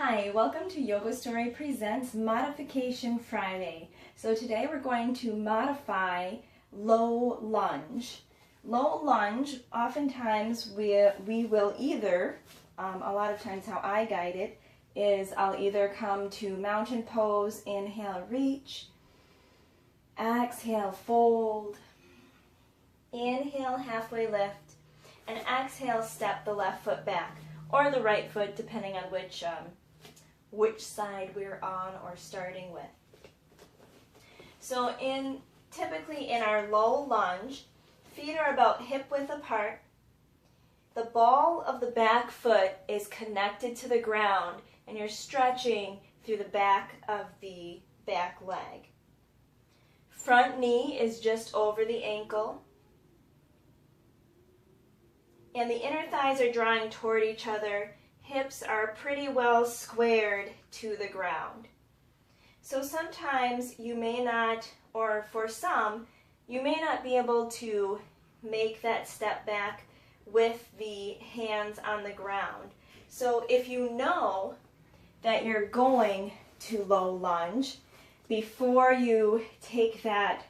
Hi, welcome to Yoga Story Presents Modification Friday. So today we're going to modify low lunge. Low lunge, oftentimes we will either, a lot of times how I guide it, is I'll either come to mountain pose, inhale, reach, exhale, fold, inhale, halfway lift, and exhale, step the left foot back, or the right foot, depending on which side we're on or starting with. So typically in our low lunge, feet are about hip width apart. The ball of the back foot is connected to the ground, and you're stretching through the back of the back leg. Front knee is just over the ankle, and the inner thighs are drawing toward each other. Hips are pretty well squared to the ground. So sometimes you may not, or for some, you may not be able to make that step back with the hands on the ground. So if you know that you're going to low lunge, before you take that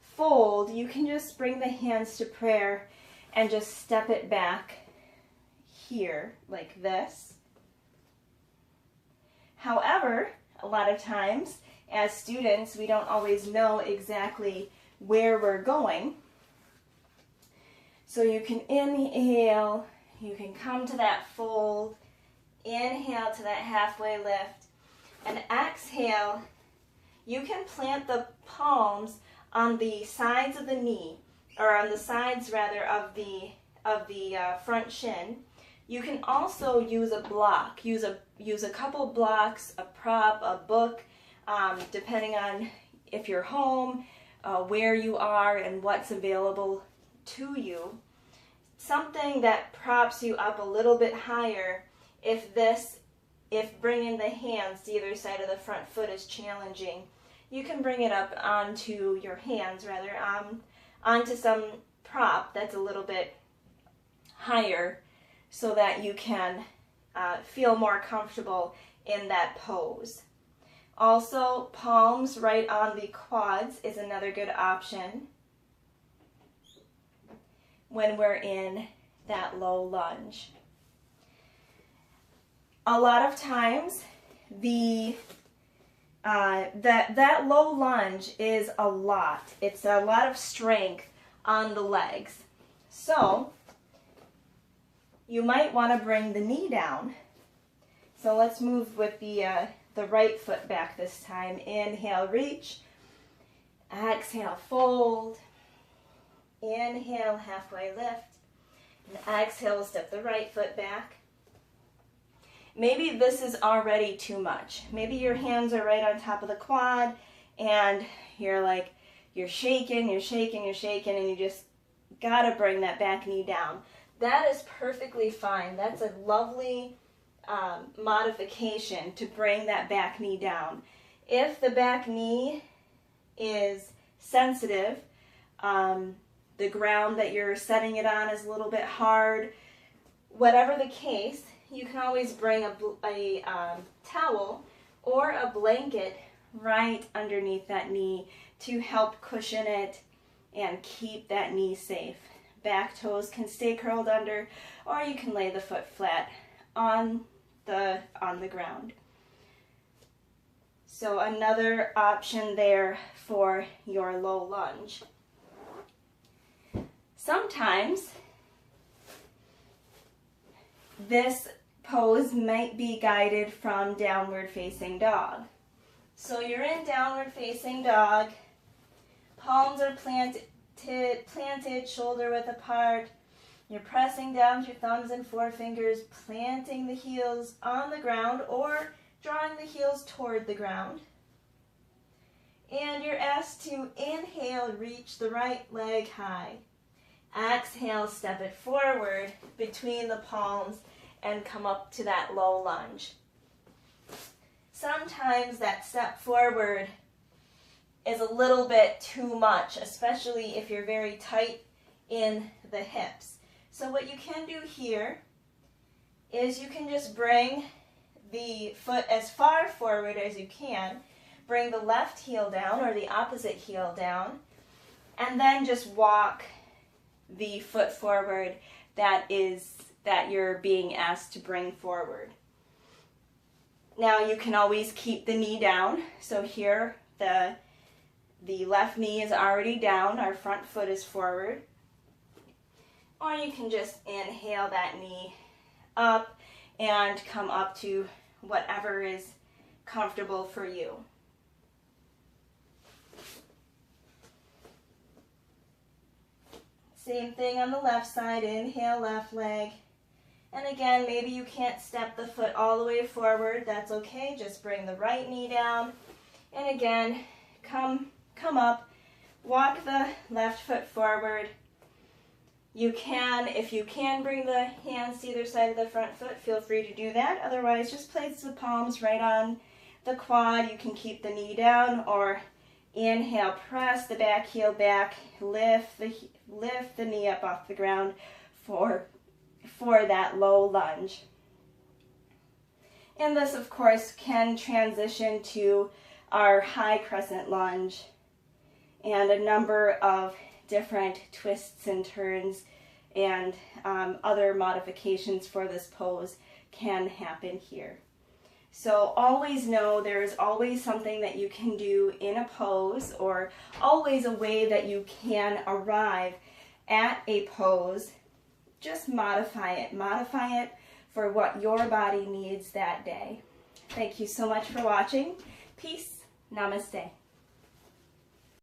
fold, you can just bring the hands to prayer and just step it back here, like this. However, a lot of times, as students, we don't always know exactly where we're going. So you can inhale, you can come to that fold, inhale to that halfway lift, and exhale, you can plant the palms on the sides of the knee, or on the sides rather of the front shin. You can also use a block, use a couple blocks, a prop, a book, depending on if you're home, where you are, and what's available to you. Something that props you up a little bit higher if bringing the hands to either side of the front foot is challenging. You can bring it up onto your hands, rather, onto some prop that's a little bit higher, so that you can feel more comfortable in that pose. Also, palms right on the quads is another good option when we're in that low lunge. A lot of times, that low lunge is a lot. It's a lot of strength on the legs. So you might want to bring the knee down. So let's move with the right foot back this time. Inhale, reach. Exhale, fold. Inhale, halfway lift. And exhale, step the right foot back. Maybe this is already too much. Maybe your hands are right on top of the quad and you're shaking, and you just gotta bring that back knee down. That is perfectly fine. That's a lovely modification to bring that back knee down. If the back knee is sensitive, the ground that you're setting it on is a little bit hard, whatever the case, you can always bring a towel or a blanket right underneath that knee to help cushion it and keep that knee safe. Back toes can stay curled under, or you can lay the foot flat on the ground. So another option there for your low lunge. Sometimes this pose might be guided from downward facing dog. So you're in downward facing dog, palms are planted, shoulder width apart. You're pressing down with your thumbs and forefingers, planting the heels on the ground or drawing the heels toward the ground. And you're asked to inhale, reach the right leg high. Exhale, step it forward between the palms and come up to that low lunge. Sometimes that step forward is a little bit too much, especially if you're very tight in the hips. So what you can do here is you can just bring the foot as far forward as you can. Bring the left heel down or the opposite heel down, and then just walk the foot forward that you're being asked to bring forward. Now you can always keep the knee down. So here the left knee is already down, our front foot is forward. Or you can just inhale that knee up and come up to whatever is comfortable for you. Same thing on the left side, inhale left leg. And again, maybe you can't step the foot all the way forward, that's okay. Just bring the right knee down. And again, come up, walk the left foot forward. You can, if you can bring the hands to either side of the front foot, feel free to do that. Otherwise, just place the palms right on the quad. You can keep the knee down, or inhale, press the back heel back, lift the knee up off the ground for that low lunge. And this, of course, can transition to our high crescent lunge and a number of different twists and turns and other modifications for this pose can happen here. So always know there's always something that you can do in a pose, or always a way that you can arrive at a pose. Just modify it for what your body needs that day. Thank you so much for watching. Peace. Namaste.